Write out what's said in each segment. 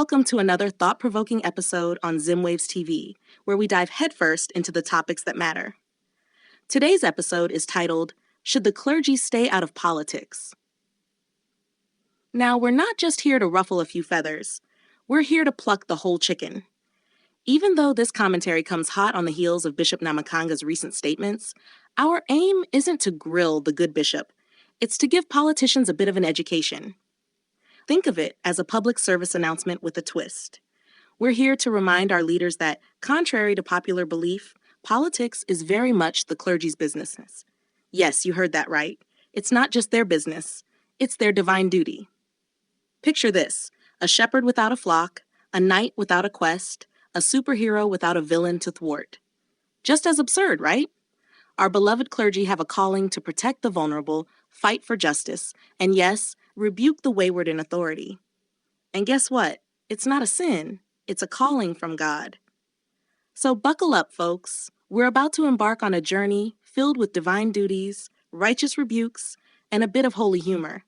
welcome to another thought-provoking episode on Zimwaves TV, where we dive headfirst into the topics that matter. Today's episode is titled, Should the Clergy Stay Out of Politics? Now, we're not just here to ruffle a few feathers. We're here to pluck the whole chicken. Even though this commentary comes hot on the heels of Bishop Namakanga's recent statements, our aim isn't to grill the good bishop. It's to give politicians a bit of an education. Think of it as a public service announcement with a twist. We're here to remind our leaders that, contrary to popular belief, politics is very much the clergy's business. Yes, you heard that right. It's not just their business. It's their divine duty. Picture this: a shepherd without a flock, a knight without a quest, a superhero without a villain to thwart. Just as absurd, right? Our beloved clergy have a calling to protect the vulnerable, fight for justice, and yes, rebuke the wayward in authority. And guess what? It's not a sin. It's a calling from God. So buckle up, folks. We're about to embark on a journey filled with divine duties, righteous rebukes, and a bit of holy humor.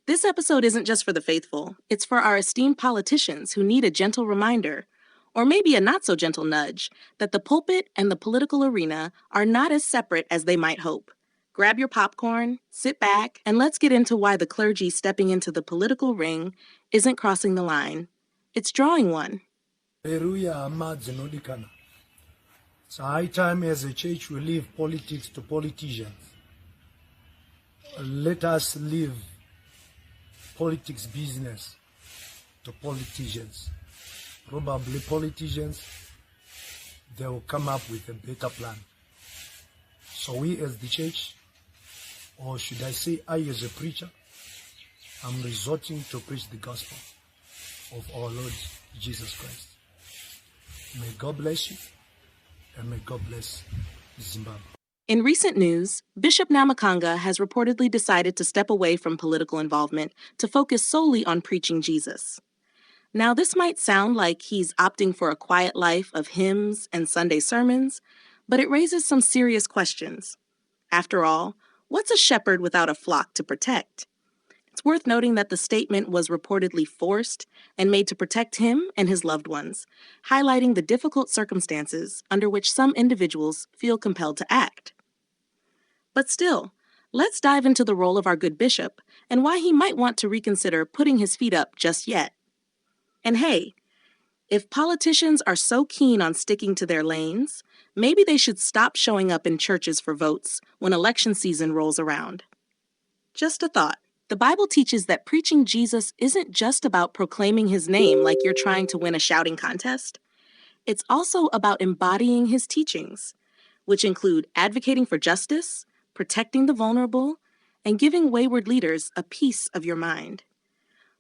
This episode isn't just for the faithful. It's for our esteemed politicians who need a gentle reminder, or maybe a not-so-gentle nudge, that the pulpit and the political arena are not as separate as they might hope. Grab your popcorn, sit back, and let's get into why the clergy stepping into the political ring isn't crossing the line. It's drawing one. It's high time as a church we leave politics to politicians. Let us leave politics business to politicians. Probably politicians, they will come up with a better plan. So we as the church, or should I say I as a preacher, I'm resorting to preach the gospel of our Lord Jesus Christ. May God bless you, and may God bless Zimbabwe. In recent news, Bishop Namakanga has reportedly decided to step away from political involvement to focus solely on preaching Jesus. Now, this might sound like he's opting for a quiet life of hymns and Sunday sermons, but it raises some serious questions. After all, what's a shepherd without a flock to protect? It's worth noting that the statement was reportedly forced and made to protect him and his loved ones, highlighting the difficult circumstances under which some individuals feel compelled to act. But still, let's dive into the role of our good bishop and why he might want to reconsider putting his feet up just yet. And hey, if politicians are so keen on sticking to their lanes, maybe they should stop showing up in churches for votes when election season rolls around. Just a thought. The Bible teaches that preaching Jesus isn't just about proclaiming his name like you're trying to win a shouting contest. It's also about embodying his teachings, which include advocating for justice, protecting the vulnerable, and giving wayward leaders a piece of your mind.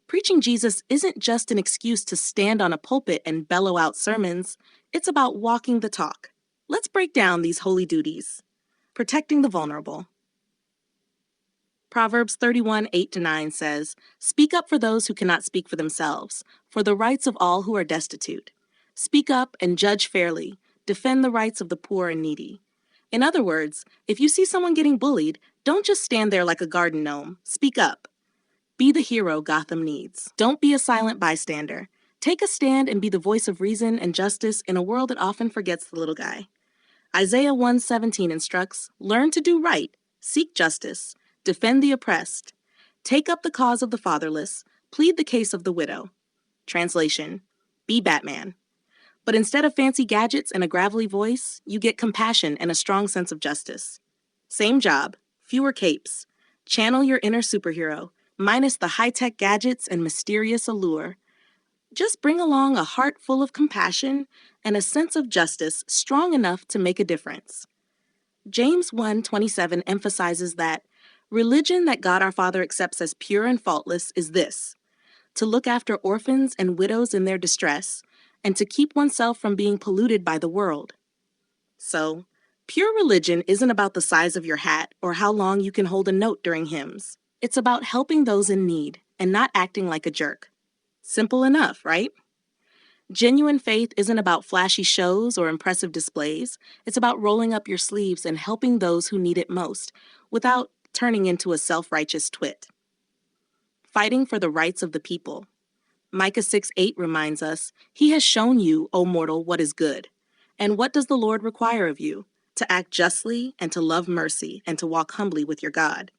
Preaching Jesus isn't just an excuse to stand on a pulpit and bellow out sermons. It's about walking the talk. Let's break down these holy duties. Protecting the vulnerable. Proverbs 31:8-9 says, "Speak up for those who cannot speak for themselves, for the rights of all who are destitute. Speak up and judge fairly. Defend the rights of the poor and needy." In other words, if you see someone getting bullied, don't just stand there like a garden gnome. Speak up. Be the hero Gotham needs. Don't be a silent bystander. Take a stand and be the voice of reason and justice in a world that often forgets the little guy. Isaiah 1:17 instructs, "Learn to do right, seek justice, defend the oppressed, take up the cause of the fatherless, plead the case of the widow." Translation, be Batman. But instead of fancy gadgets and a gravelly voice, you get compassion and a strong sense of justice. Same job, fewer capes. Channel your inner superhero, minus the high-tech gadgets and mysterious allure. Just bring along a heart full of compassion and a sense of justice strong enough to make a difference. James 1:27 emphasizes that religion that God our Father accepts as pure and faultless is this: to look after orphans and widows in their distress, and to keep oneself from being polluted by the world. So, pure religion isn't about the size of your hat or how long you can hold a note during hymns. It's about helping those in need and not acting like a jerk. Simple enough, right? Genuine faith isn't about flashy shows or impressive displays. It's about rolling up your sleeves and helping those who need it most without turning into a self-righteous twit. Fighting for the rights of the people. Micah 6:8 reminds us, He has shown you, O mortal, what is good. And what does the Lord require of you? To act justly and to love mercy and to walk humbly with your God.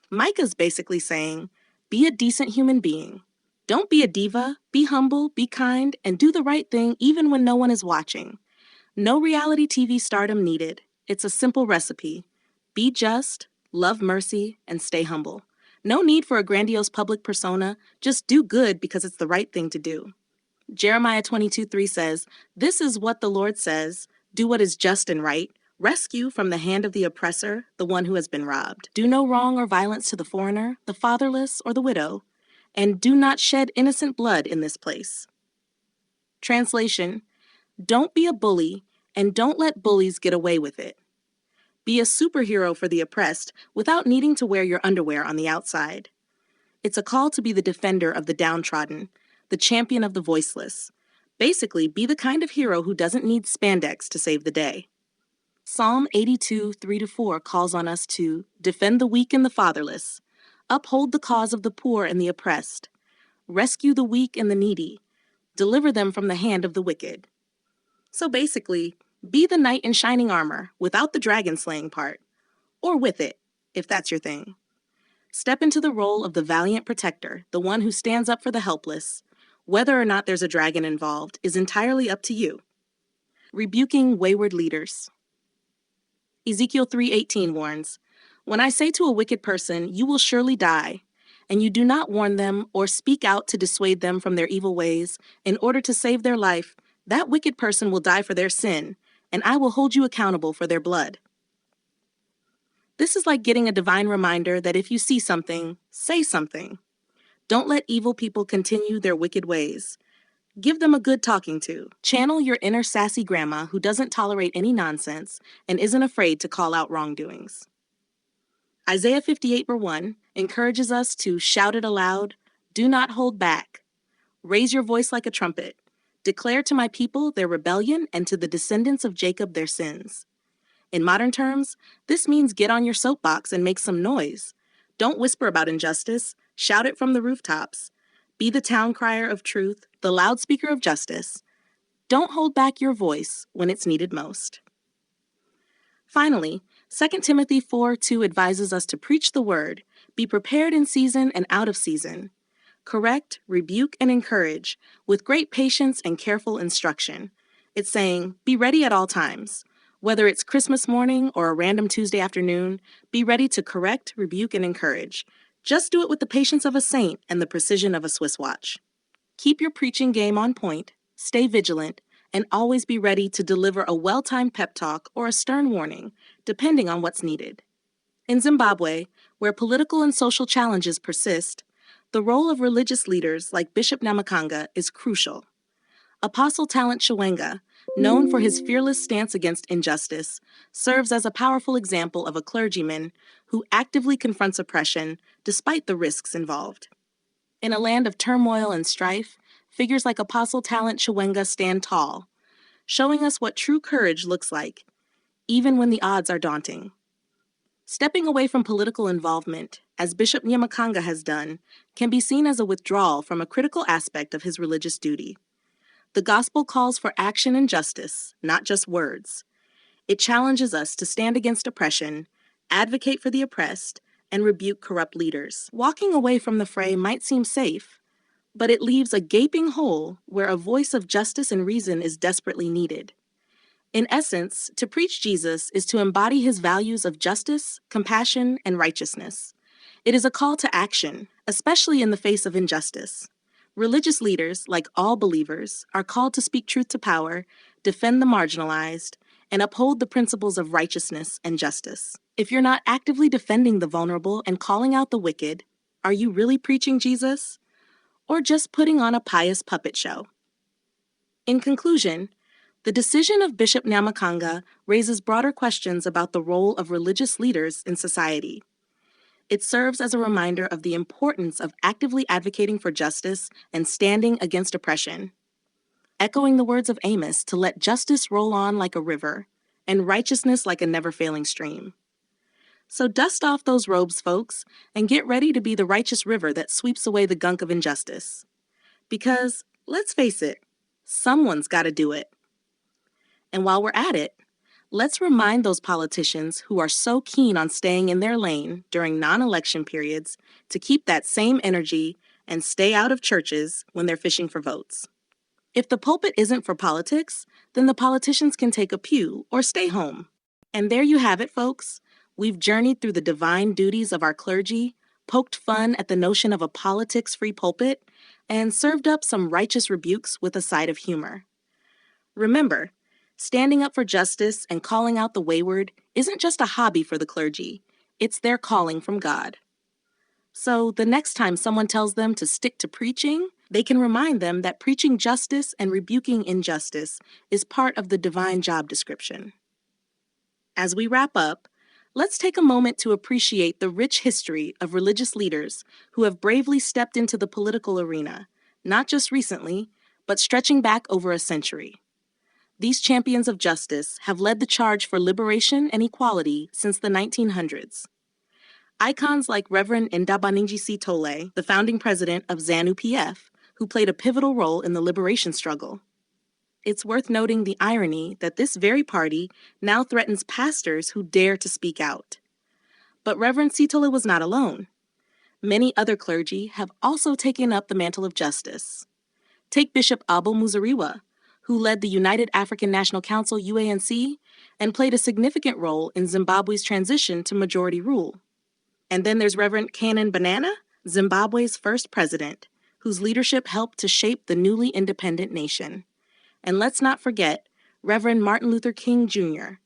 Micah's basically saying, be a decent human being. Don't be a diva, be humble, be kind, and do the right thing even when no one is watching. No reality TV stardom needed. It's a simple recipe. Be just, love mercy, and stay humble. No need for a grandiose public persona, just do good because it's the right thing to do. Jeremiah 22:3 says, This is what the Lord says, do what is just and right, rescue from the hand of the oppressor, the one who has been robbed. Do no wrong or violence to the foreigner, the fatherless, or the widow, and do not shed innocent blood in this place. Translation, don't be a bully, and don't let bullies get away with it. Be a superhero for the oppressed without needing to wear your underwear on the outside. It's a call to be the defender of the downtrodden, the champion of the voiceless. Basically, be the kind of hero who doesn't need spandex to save the day. Psalm 82:3-4 calls on us to defend the weak and the fatherless, uphold the cause of the poor and the oppressed, rescue the weak and the needy, deliver them from the hand of the wicked. So basically, be the knight in shining armor without the dragon slaying part, or with it, if that's your thing. Step into the role of the valiant protector, the one who stands up for the helpless. Whether or not there's a dragon involved is entirely up to you. Rebuking wayward leaders. Ezekiel 3:18 warns, When I say to a wicked person, you will surely die, and you do not warn them or speak out to dissuade them from their evil ways in order to save their life, that wicked person will die for their sin, and I will hold you accountable for their blood. This is like getting a divine reminder that if you see something, say something. Don't let evil people continue their wicked ways. Give them a good talking to. Channel your inner sassy grandma who doesn't tolerate any nonsense and isn't afraid to call out wrongdoings. Isaiah 58:1 encourages us to shout it aloud, do not hold back. Raise your voice like a trumpet. Declare to my people their rebellion and to the descendants of Jacob their sins. In modern terms, this means get on your soapbox and make some noise. Don't whisper about injustice, shout it from the rooftops. Be the town crier of truth, the loudspeaker of justice. Don't hold back your voice when it's needed most. Finally, 2 Timothy 4:2 advises us to preach the word, be prepared in season and out of season. Correct, rebuke, and encourage with great patience and careful instruction. It's saying, be ready at all times. Whether it's Christmas morning or a random Tuesday afternoon, be ready to correct, rebuke, and encourage. Just do it with the patience of a saint and the precision of a Swiss watch. Keep your preaching game on point, stay vigilant, and always be ready to deliver a well-timed pep talk or a stern warning, depending on what's needed. In Zimbabwe, where political and social challenges persist, the role of religious leaders like Bishop Namakanga is crucial. Apostle Talent Chiwenga, known for his fearless stance against injustice, serves as a powerful example of a clergyman who actively confronts oppression despite the risks involved. In a land of turmoil and strife, figures like Apostle Talent Chiwenga stand tall, showing us what true courage looks like, even when the odds are daunting. Stepping away from political involvement, as Bishop Nyamakanga has done, can be seen as a withdrawal from a critical aspect of his religious duty. The gospel calls for action and justice, not just words. It challenges us to stand against oppression, advocate for the oppressed, and rebuke corrupt leaders. Walking away from the fray might seem safe, but it leaves a gaping hole where a voice of justice and reason is desperately needed. In essence, to preach Jesus is to embody his values of justice, compassion, and righteousness. It is a call to action, especially in the face of injustice. Religious leaders, like all believers, are called to speak truth to power, defend the marginalized, and uphold the principles of righteousness and justice. If you're not actively defending the vulnerable and calling out the wicked, are you really preaching Jesus? Or just putting on a pious puppet show? In conclusion, the decision of Bishop Nyamakanga raises broader questions about the role of religious leaders in society. It serves as a reminder of the importance of actively advocating for justice and standing against oppression, echoing the words of Amos to let justice roll on like a river and righteousness like a never-failing stream. So dust off those robes, folks, and get ready to be the righteous river that sweeps away the gunk of injustice. Because, let's face it, someone's got to do it. And while we're at it, let's remind those politicians who are so keen on staying in their lane during non-election periods to keep that same energy and stay out of churches when they're fishing for votes. If the pulpit isn't for politics, then the politicians can take a pew or stay home. And there you have it, folks. We've journeyed through the divine duties of our clergy, poked fun at the notion of a politics-free pulpit, and served up some righteous rebukes with a side of humor. Remember, standing up for justice and calling out the wayward isn't just a hobby for the clergy. It's their calling from God. So the next time someone tells them to stick to preaching, they can remind them that preaching justice and rebuking injustice is part of the divine job description. As we wrap up, let's take a moment to appreciate the rich history of religious leaders who have bravely stepped into the political arena, not just recently, but stretching back over a century. These champions of justice have led the charge for liberation and equality since the 1900s. Icons like Reverend Ndabaningisi Tole, the founding president of ZANU-PF, who played a pivotal role in the liberation struggle. It's worth noting the irony that this very party now threatens pastors who dare to speak out. But Reverend Sitole was not alone. Many other clergy have also taken up the mantle of justice. Take Bishop Abel Muzariwa, who led the United African National Council UANC and played a significant role in Zimbabwe's transition to majority rule. And then there's Reverend Canon Banana, Zimbabwe's first president, whose leadership helped to shape the newly independent nation. And let's not forget Reverend Martin Luther King Jr.,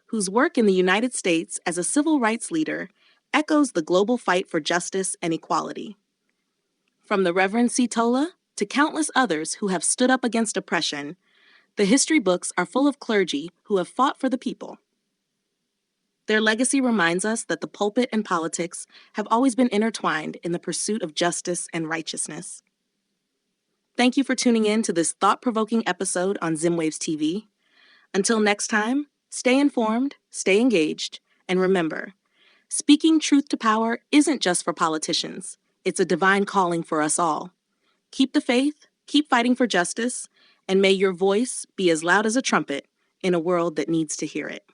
whose work in the United States as a civil rights leader echoes the global fight for justice and equality. From the Reverend Sitola to countless others who have stood up against oppression, the history books are full of clergy who have fought for the people. Their legacy reminds us that the pulpit and politics have always been intertwined in the pursuit of justice and righteousness. Thank you for tuning in to this thought-provoking episode on Zimwaves TV. Until next time, stay informed, stay engaged, and remember, speaking truth to power isn't just for politicians. It's a divine calling for us all. Keep the faith, keep fighting for justice, and may your voice be as loud as a trumpet in a world that needs to hear it.